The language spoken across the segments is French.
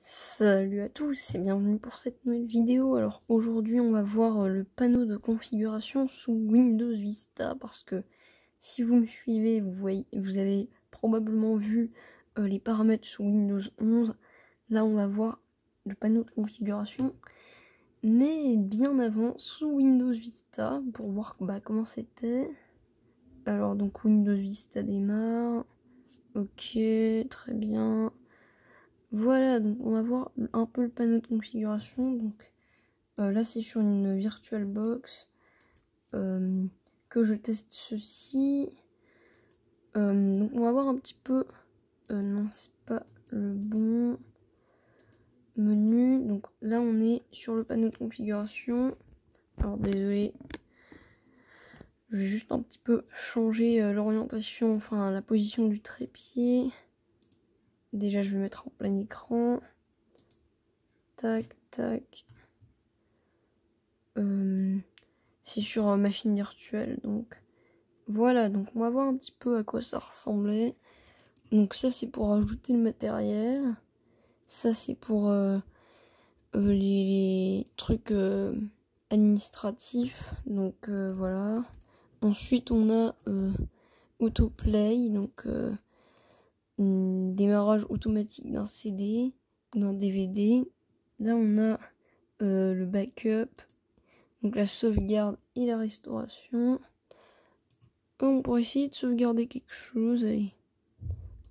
Salut à tous et bienvenue pour cette nouvelle vidéo. Alors aujourd'hui on va voir le panneau de configuration sous Windows Vista parce que si vous me suivez vous avez probablement vu les paramètres sous Windows 11. Là on va voir le panneau de configuration mais bien avant sous Windows Vista pour voir comment c'était. Alors donc Windows Vista démarre. Ok, très bien. Voilà, donc on va voir un peu le panneau de configuration. Donc là c'est sur une VirtualBox que je teste ceci. Donc on va voir un petit peu. Non, c'est pas le bon menu. Donc là on est sur le panneau de configuration. Alors désolé, je vais juste un petit peu changer l'orientation, enfin la position du trépied. Déjà je vais mettre en plein écran. Tac, tac. C'est sur machine virtuelle, donc voilà. Donc on va voir un petit peu à quoi ça ressemblait. Donc ça c'est pour ajouter le matériel. Ça c'est pour les trucs administratifs. Donc voilà. Ensuite on a autoplay, donc démarrage automatique d'un CD, d'un DVD. Là on a le backup. Donc la sauvegarde et la restauration. On pourrait essayer de sauvegarder quelque chose. Allez.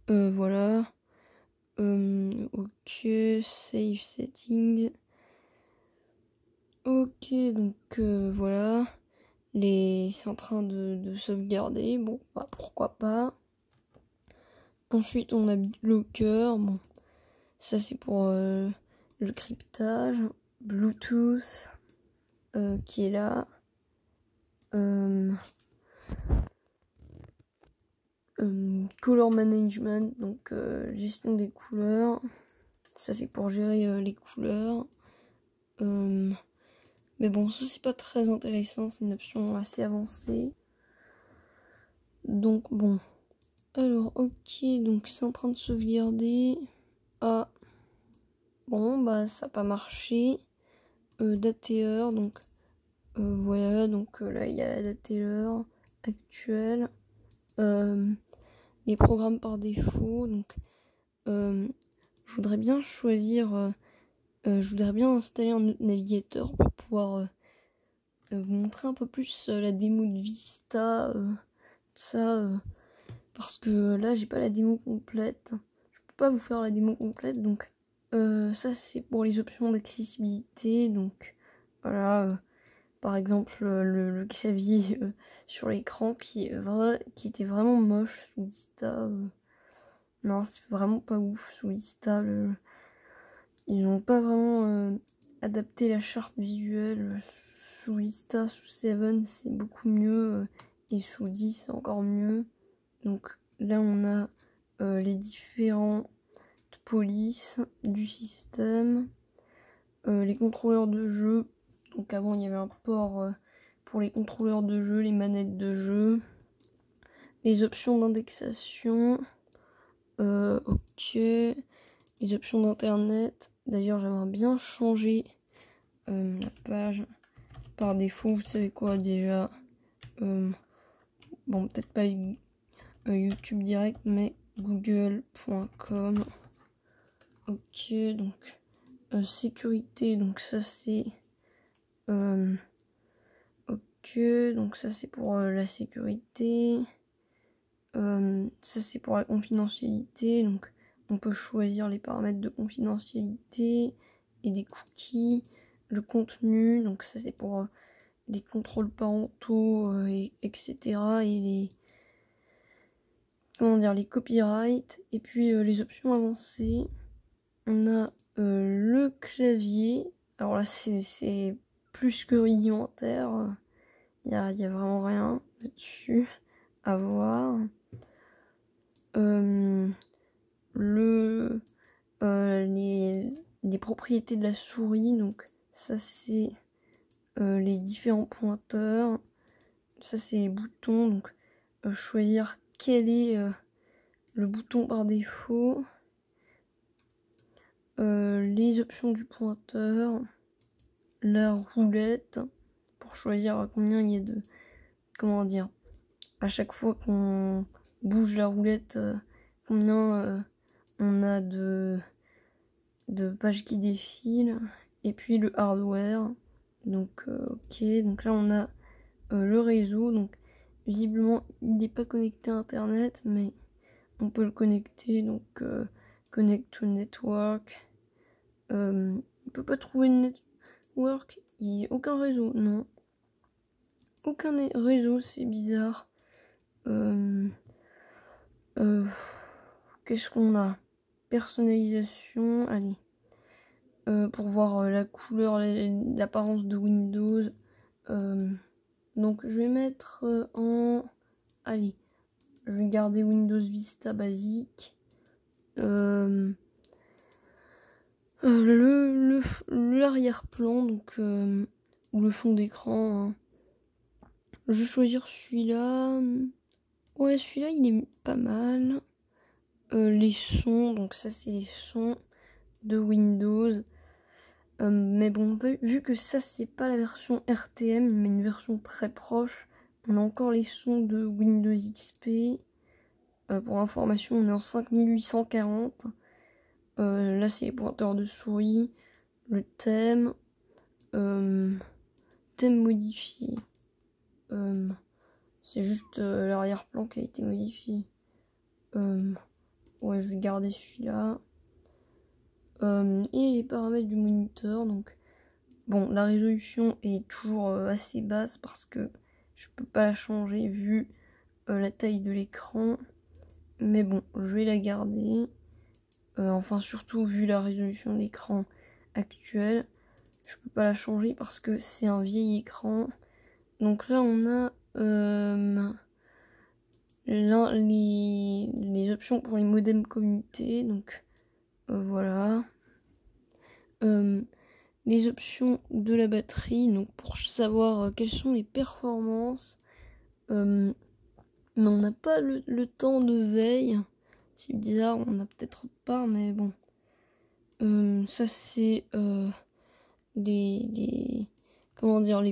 Voilà. Ok, save settings. Ok, donc voilà. C'est en train de sauvegarder. Bon, bah pourquoi pas. Ensuite, on a BitLocker. Bon, ça c'est pour le cryptage. Bluetooth qui est là. Color management, donc gestion des couleurs. Ça c'est pour gérer les couleurs. Mais bon, ça c'est pas très intéressant, c'est une option assez avancée. Donc bon. Alors ok, donc c'est en train de sauvegarder. Ah. Bon bah ça n'a pas marché. Date et heure, donc voilà, donc là il y a la date et l'heure actuelle. Les programmes par défaut, donc je voudrais bien choisir, je voudrais bien installer un autre navigateur pour pouvoir vous montrer un peu plus la démo de Vista, tout ça, parce que là j'ai pas la démo complète, je peux pas vous faire la démo complète, donc ça c'est pour les options d'accessibilité, donc voilà, par exemple le clavier sur l'écran qui était vraiment moche sous Vista. Non, c'est vraiment pas ouf sous Vista. Ils n'ont pas vraiment adapté la charte visuelle. Sous Vista, sous 7, c'est beaucoup mieux. Et sous 10, c'est encore mieux. Donc là, on a les différentes polices du système. Les contrôleurs de jeu. Donc avant, il y avait un port pour les contrôleurs de jeu, les manettes de jeu. Les options d'indexation. Ok. Les options d'internet. D'ailleurs, j'aimerais bien changer la page par défaut. Vous savez quoi déjà? Bon, peut-être pas YouTube direct, mais google.com. Ok, donc sécurité. Donc ça c'est ok. Donc ça c'est pour la sécurité. Ça c'est pour la confidentialité. Donc on peut choisir les paramètres de confidentialité et des cookies, le contenu, donc ça c'est pour les contrôles parentaux, etc. et les copyrights. Et puis les options avancées, on a le clavier. Alors là c'est plus que rudimentaire, il y a vraiment rien là-dessus à voir. Les propriétés de la souris, donc ça c'est les différents pointeurs, ça c'est les boutons, donc choisir quel est le bouton par défaut. les options du pointeur, la roulette, pour choisir combien il y a de... Comment dire? À chaque fois qu'on bouge la roulette, combien on a de pages qui défilent. Et puis le hardware. Donc ok, donc là on a le réseau. Donc visiblement il n'est pas connecté à internet, mais on peut le connecter. Donc connect to network. On peut pas trouver de network. Il n'y a aucun réseau, non. Aucun réseau, c'est bizarre. Qu'est-ce qu'on a? Personnalisation, allez. Pour voir la couleur, l'apparence de Windows. Donc je vais mettre en... Allez, je vais garder Windows Vista basique. L'arrière-plan, donc ou le fond d'écran. Hein. Je vais choisir celui-là. Ouais, celui-là il est pas mal. Les sons, donc ça c'est les sons de Windows. Mais bon, vu que ça c'est pas la version RTM, mais une version très proche, on a encore les sons de Windows XP. Pour information, on est en 5840. Là c'est les pointeurs de souris, le thème, thème modifié. C'est juste l'arrière-plan qui a été modifié. Ouais, je vais garder celui-là. Et les paramètres du moniteur, donc bon, la résolution est toujours assez basse parce que je peux pas la changer vu la taille de l'écran, mais bon, je vais la garder. Enfin, surtout vu la résolution de l'écran actuelle, je peux pas la changer parce que c'est un vieil écran. Donc là, on a les options pour les modems communauté, donc voilà. Les options de la batterie, donc pour savoir quelles sont les performances. Mais on n'a pas le temps de veille. C'est bizarre, on a peut-être pas, mais bon. Ça c'est comment dire,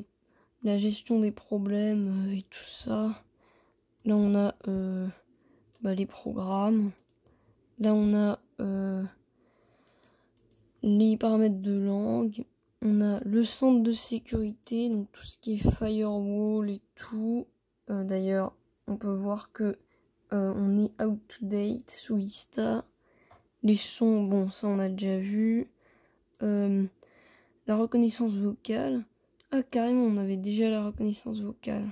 la gestion des problèmes et tout ça. Là on a les programmes. Là on a les paramètres de langue. On a le centre de sécurité, donc tout ce qui est firewall et tout. D'ailleurs, on peut voir que on est out to date sous Vista. Les sons, bon, ça on a déjà vu. La reconnaissance vocale. Ah, carrément, on avait déjà la reconnaissance vocale.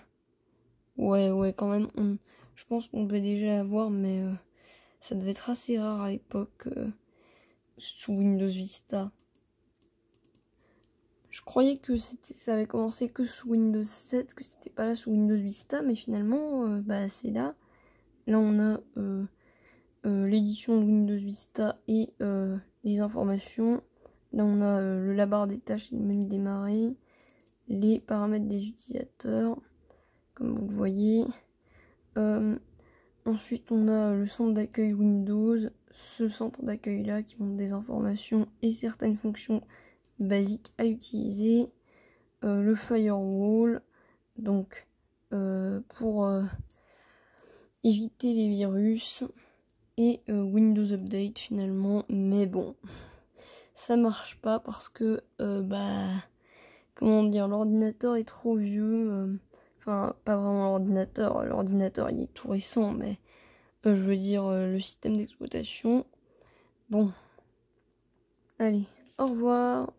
Ouais, quand même. Je pense qu'on devait déjà l'avoir, mais ça devait être assez rare à l'époque sous Windows Vista. Je croyais que ça avait commencé que sous Windows 7, que c'était pas là sous Windows Vista, mais finalement, c'est là. Là, on a l'édition de Windows Vista et les informations. Là, on a la barre des tâches et le menu démarrer. Les paramètres des utilisateurs, comme vous le voyez. Ensuite, on a le centre d'accueil Windows, ce centre d'accueil là qui montre des informations et certaines fonctions basiques à utiliser. Le firewall, donc pour éviter les virus. Et Windows Update finalement, mais bon, ça marche pas parce que comment dire, l'ordinateur est trop vieux. Enfin, pas vraiment l'ordinateur il est tout récent, mais je veux dire le système d'exploitation. Bon, allez, au revoir.